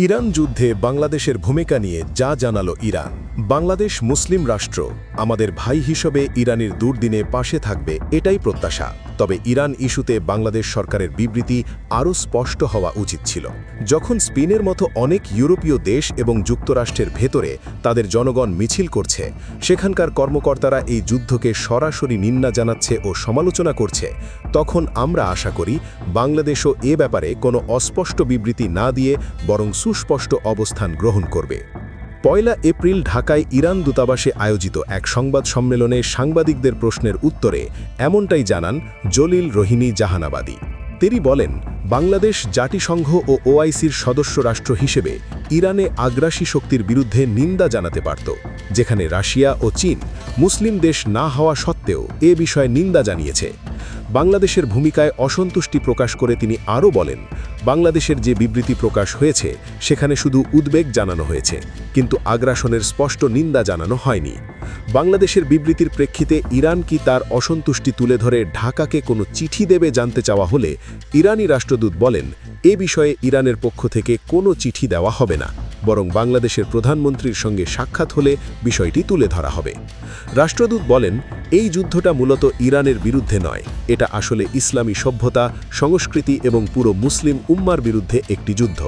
Iran যুদ্ধে বাংলাদেশের ভূমিকা নিয়ে যা জানালো ইরান। বাংলাদেশ মুসলিম রাষ্ট্র, আমাদের ভাই হিসেবে ইরানের দুর্দিনে পাশে থাকবে এটাই প্রত্যাশা। তবে ইরান ইস্যুতে বাংলাদেশ সরকারের বিবৃতি আরও স্পষ্ট হওয়া উচিত ছিল। যখন স্পেনের মতো অনেক ইউরোপীয় দেশ এবং যুক্তরাষ্ট্রের ভেতরে তাদের জনগণ মিছিল করছে, সেখানকার কর্মকর্তারা এই যুদ্ধকে সরাসরি নিন্দা জানাচ্ছে ও সমালোচনা করছে, তখন আমরা আশা করি বাংলাদেশও এ ব্যাপারে কোনো অস্পষ্ট বিবৃতি না দিয়ে বরং সুস্পষ্ট অবস্থান গ্রহণ করবে। ১ এপ্রিল ঢাকায় ইরান দূতাবাসে আয়োজিত এক সংবাদ সম্মেলনে সাংবাদিকদের প্রশ্নের উত্তরে এমনটাই জানান জলিল রোহিনী জাহানাবাদী। তিনি বলেন, বাংলাদেশ জাতিসংঘ ও ওআইসির সদস্য রাষ্ট্র হিসেবে ইরানে আগ্রাসী শক্তির বিরুদ্ধে নিন্দা জানাতে পারত, যেখানে রাশিয়া ও চীন মুসলিম দেশ না হওয়া সত্ত্বেও এ বিষয়ে নিন্দা জানিয়েছে। বাংলাদেশের ভূমিকায় অসন্তুষ্টি প্রকাশ করে তিনি আরও বলেন, বাংলাদেশের যে বিবৃতি প্রকাশ হয়েছে সেখানে শুধু উদ্বেগ জানানো হয়েছে, কিন্তু আগ্রাসনের স্পষ্ট নিন্দা জানানো হয়নি। বাংলাদেশের বিবৃতির প্রেক্ষিতে ইরান কি তার অসন্তুষ্টি তুলে ধরে ঢাকাকে কোনো চিঠি দেবে জানতে চাওয়া হলে ইরানি রাষ্ট্রদূত বলেন, এ বিষয়ে ইরানের পক্ষ থেকে কোনো চিঠি দেওয়া হবে না, বরং বাংলাদেশের প্রধানমন্ত্রীর সঙ্গে সাক্ষাৎ হলে বিষয়টি তুলে ধরা হবে। রাষ্ট্রদূত বলেন, এই যুদ্ধটা মূলত ইরানের বিরুদ্ধে নয়, এটা আসলে ইসলামী সভ্যতা, সংস্কৃতি এবং পুরো মুসলিম উম্মার বিরুদ্ধে একটি যুদ্ধ।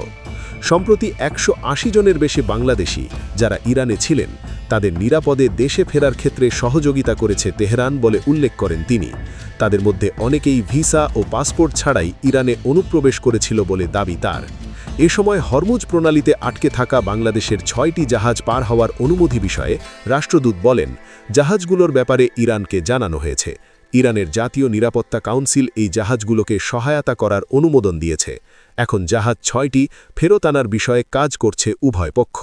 সম্প্রতি ১৮০ জনের বেশি বাংলাদেশি যারা ইরানে ছিলেন তাদের নিরাপদে দেশে ফেরার ক্ষেত্রে সহযোগিতা করেছে তেহরান বলে উল্লেখ করেন তিনি। তাদের মধ্যে অনেকেই ভিসা ও পাসপোর্ট ছাড়াই ইরানে অনুপ্রবেশ করেছিল বলে দাবি তার। এ সময় হরমুজ প্রণালীতে আটকে থাকা বাংলাদেশের ৬টি জাহাজ পার হওয়ার অনুমতি বিষয়ে রাষ্ট্রদূত বলেন, জাহাজগুলোর ব্যাপারে ইরানকে জানানো হয়েছে। ইরানের জাতীয় নিরাপত্তা কাউন্সিল এই জাহাজগুলোকে সহায়তা করার অনুমোদন দিয়েছে। এখন জাহাজ ৬টি ফেরত আনার বিষয়ে কাজ করছে উভয় পক্ষ।